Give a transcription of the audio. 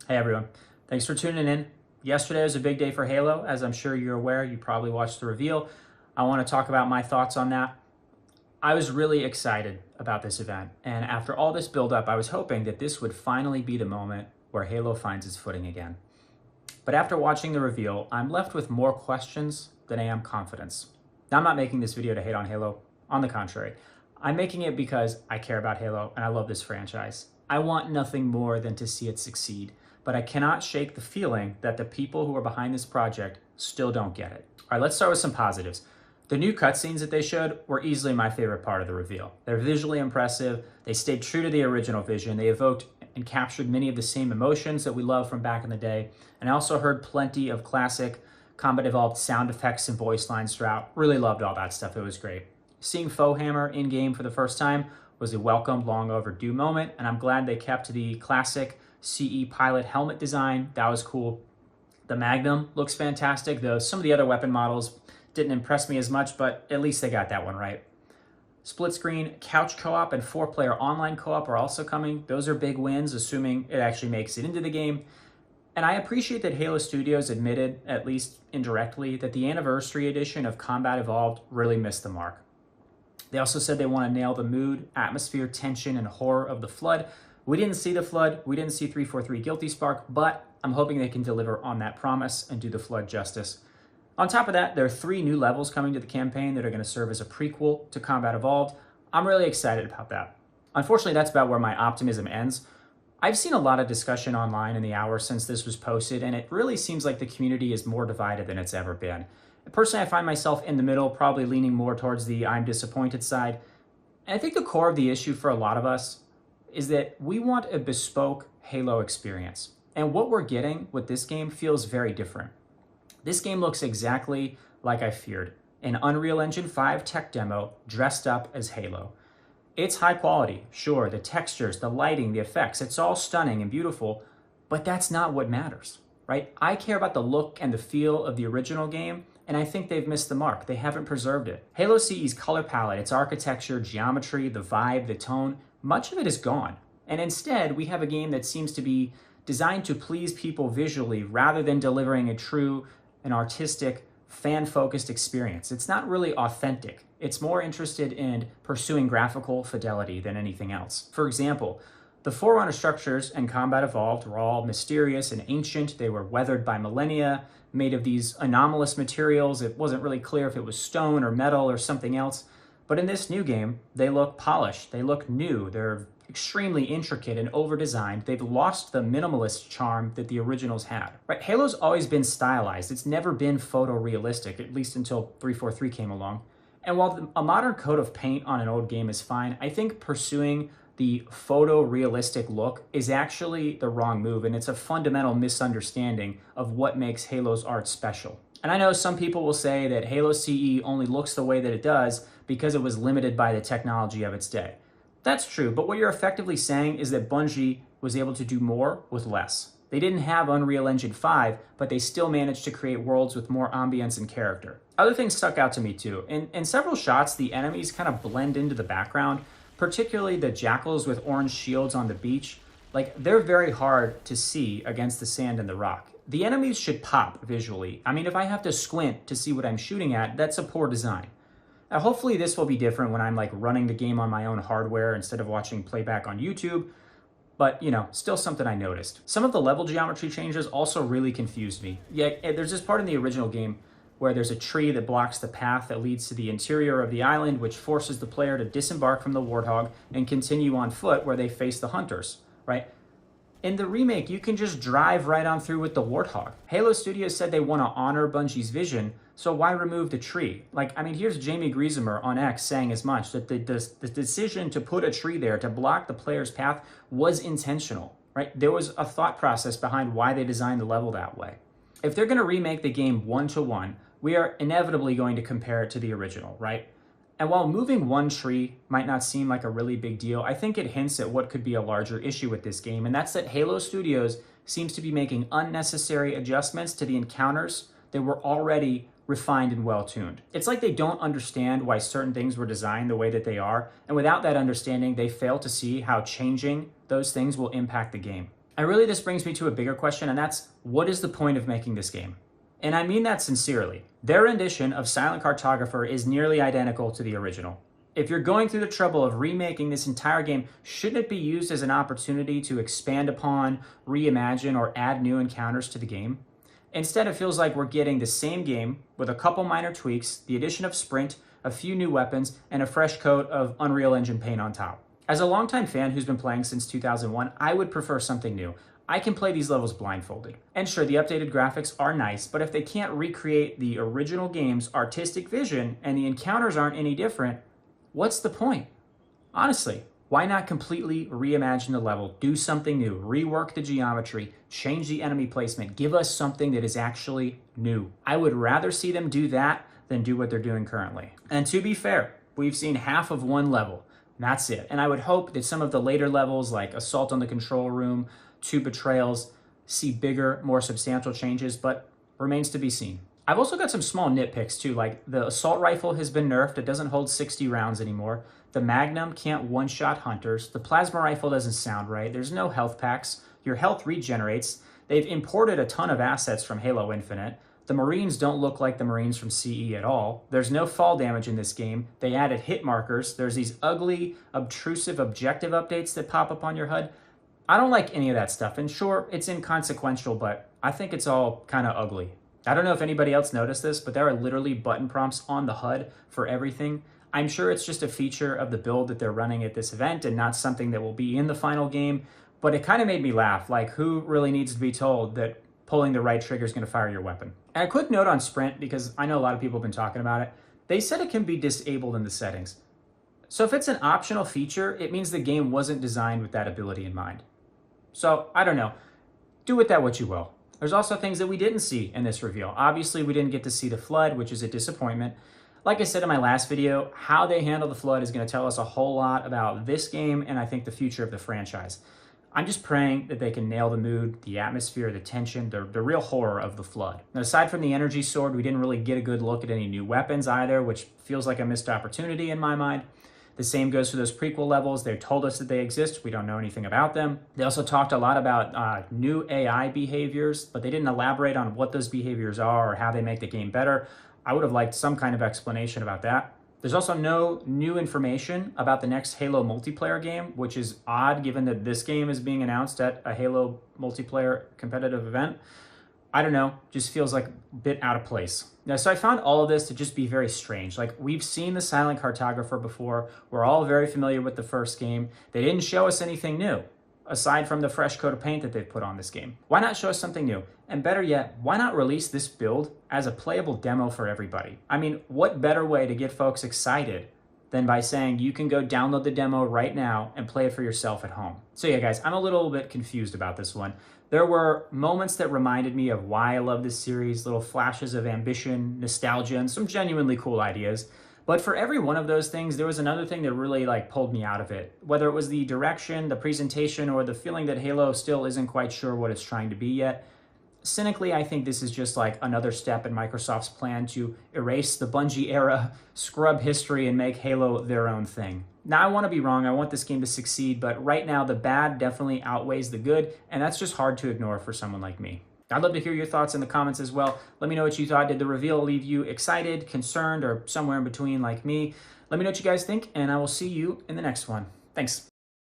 Hey everyone, thanks for tuning in. Yesterday was a big day for Halo, as I'm sure you're aware. You probably watched the reveal. I want to talk about my thoughts on that. I was really excited about this event, and after all this build-up, I was hoping that this would finally be the moment where Halo finds its footing again. But after watching the reveal, I'm left with more questions than I am confidence. Now, I'm not making this video to hate on Halo. On the contrary, I'm making it because I care about Halo and I love this franchise. I want nothing more than to see it succeed, but I cannot shake the feeling that the people who are behind this project still don't get it. All right, let's start with some positives. The new cutscenes that they showed were easily my favorite part of the reveal. They're visually impressive. They stayed true to the original vision. They evoked and captured many of the same emotions that we love from back in the day. And I also heard plenty of classic Combat Evolved sound effects and voice lines throughout. Really loved all that stuff. It was great. Seeing Foehammer in-game for the first time was a welcomed, long overdue moment, and I'm glad they kept the classic CE pilot helmet design. That was cool. The Magnum looks fantastic, though some of the other weapon models didn't impress me as much, but at least they got that one right. Split screen, couch co-op, and 4-player online co-op are also coming. Those are big wins, assuming it actually makes it into the game. And I appreciate that Halo Studios admitted, at least indirectly, that the anniversary edition of Combat Evolved really missed the mark. They also said they want to nail the mood, atmosphere, tension, and horror of the Flood. We didn't see the Flood, we didn't see 343 Guilty Spark, but I'm hoping they can deliver on that promise and do the Flood justice. On top of that, there are 3 new levels coming to the campaign that are going to serve as a prequel to Combat Evolved. I'm really excited about that. Unfortunately, that's about where my optimism ends. I've seen a lot of discussion online in the hour since this was posted, and it really seems like the community is more divided than it's ever been. Personally, I find myself in the middle, probably leaning more towards the I'm disappointed side. And I think the core of the issue for a lot of us is that we want a bespoke Halo experience. And what we're getting with this game feels very different. This game looks exactly like I feared. An Unreal Engine 5 tech demo dressed up as Halo. It's high quality, sure, the textures, the lighting, the effects, it's all stunning and beautiful, but that's not what matters, right? I care about the look and the feel of the original game, and I think they've missed the mark. They haven't preserved it. Halo CE's color palette, its architecture, geometry, the vibe, the tone, much of it is gone. And instead, we have a game that seems to be designed to please people visually rather than delivering a true and artistic, fan-focused experience. It's not really authentic. It's more interested in pursuing graphical fidelity than anything else. For example, the Forerunner structures in Combat Evolved were all mysterious and ancient. They were weathered by millennia, made of these anomalous materials. It wasn't really clear if it was stone or metal or something else. But in this new game, they look polished, they look new, they're extremely intricate and over-designed. They've lost the minimalist charm that the originals had. Right? Halo's always been stylized. It's never been photorealistic, at least until 343 came along. And while a modern coat of paint on an old game is fine, I think pursuing the photorealistic look is actually the wrong move, and it's a fundamental misunderstanding of what makes Halo's art special. And I know some people will say that Halo CE only looks the way that it does because it was limited by the technology of its day. That's true, but what you're effectively saying is that Bungie was able to do more with less. They didn't have Unreal Engine 5, but they still managed to create worlds with more ambience and character. Other things stuck out to me too. In several shots, the enemies kind of blend into the background, particularly the jackals with orange shields on the beach. Like, they're very hard to see against the sand and the rock. The enemies should pop visually. I mean, if I have to squint to see what I'm shooting at, that's a poor design. Now, hopefully this will be different when I'm like running the game on my own hardware instead of watching playback on YouTube. But, you know, still something I noticed. Some of the level geometry changes also really confused me. Yeah, there's this part in the original game where there's a tree that blocks the path that leads to the interior of the island, which forces the player to disembark from the Warthog and continue on foot where they face the hunters, right? In the remake, you can just drive right on through with the Warthog. Halo Studios said they want to honor Bungie's vision, so why remove the tree? Like, I mean, here's Jamie Griesemer on X saying as much, that the decision to put a tree there to block the player's path was intentional, right? There was a thought process behind why they designed the level that way. If they're going to remake the game one-to-one, we are inevitably going to compare it to the original, right? And while moving one tree might not seem like a really big deal, I think it hints at what could be a larger issue with this game, and that's that Halo Studios seems to be making unnecessary adjustments to the encounters that were already refined and well-tuned. It's like they don't understand why certain things were designed the way that they are, and without that understanding, they fail to see how changing those things will impact the game. And really this brings me to a bigger question, and that's, what is the point of making this game? And I mean that sincerely. Their rendition of Silent Cartographer is nearly identical to the original. If you're going through the trouble of remaking this entire game, shouldn't it be used as an opportunity to expand upon, reimagine, or add new encounters to the game? Instead, it feels like we're getting the same game with a couple minor tweaks, the addition of sprint, a few new weapons, and a fresh coat of Unreal Engine paint on top. As a longtime fan who's been playing since 2001, I would prefer something new. I can play these levels blindfolded. And sure, the updated graphics are nice, but if they can't recreate the original game's artistic vision and the encounters aren't any different, what's the point? Honestly, why not completely reimagine the level, do something new, rework the geometry, change the enemy placement, give us something that is actually new? I would rather see them do that than do what they're doing currently. And to be fair, we've seen half of one level. That's it. And I would hope that some of the later levels like Assault on the Control Room, 2 Betrayals, see bigger, more substantial changes, but remains to be seen. I've also got some small nitpicks too, like the assault rifle has been nerfed. It doesn't hold 60 rounds anymore. The Magnum can't one-shot hunters. The plasma rifle doesn't sound right. There's no health packs. Your health regenerates. They've imported a ton of assets from Halo Infinite. The Marines don't look like the Marines from CE at all. There's no fall damage in this game. They added hit markers. There's these ugly, obtrusive objective updates that pop up on your HUD. I don't like any of that stuff. And sure, it's inconsequential, but I think it's all kind of ugly. I don't know if anybody else noticed this, but there are literally button prompts on the HUD for everything. I'm sure it's just a feature of the build that they're running at this event and not something that will be in the final game, but it kind of made me laugh. Like, who really needs to be told that pulling the right trigger is going to fire your weapon? And a quick note on sprint, because I know a lot of people have been talking about it. They said it can be disabled in the settings. So if it's an optional feature, it means the game wasn't designed with that ability in mind. So I don't know. Do with that what you will. There's also things that we didn't see in this reveal. Obviously, we didn't get to see the flood, which is a disappointment. Like I said in my last video, how they handle the flood is going to tell us a whole lot about this game and I think the future of the franchise. I'm just praying that they can nail the mood, the atmosphere, the tension, the real horror of the flood. Now, aside from the energy sword, we didn't really get a good look at any new weapons either, which feels like a missed opportunity in my mind. The same goes for those prequel levels. They told us that they exist. We don't know anything about them. They also talked a lot about new AI behaviors, but they didn't elaborate on what those behaviors are or how they make the game better. I would have liked some kind of explanation about that. There's also no new information about the next Halo multiplayer game, which is odd given that this game is being announced at a Halo multiplayer competitive event. I don't know, just feels like a bit out of place. Now, so I found all of this to just be very strange. Like, we've seen the Silent Cartographer before. We're all very familiar with the first game. They didn't show us anything new, aside from the fresh coat of paint that they've put on this game. Why not show us something new? And better yet, why not release this build as a playable demo for everybody? I mean, what better way to get folks excited than by saying you can go download the demo right now and play it for yourself at home? So yeah, guys, I'm a little bit confused about this one. There were moments that reminded me of why I love this series, little flashes of ambition, nostalgia, and some genuinely cool ideas. But for every one of those things, there was another thing that really pulled me out of it. Whether it was the direction, the presentation, or the feeling that Halo still isn't quite sure what it's trying to be yet. Cynically, I think this is just another step in Microsoft's plan to erase the Bungie era, scrub history, and make Halo their own thing. Now, I want to be wrong. I want this game to succeed, but right now the bad definitely outweighs the good, and that's just hard to ignore for someone like me. I'd love to hear your thoughts in the comments as well. Let me know what you thought. Did the reveal leave you excited, concerned, or somewhere in between like me? Let me know what you guys think, and I will see you in the next one. Thanks.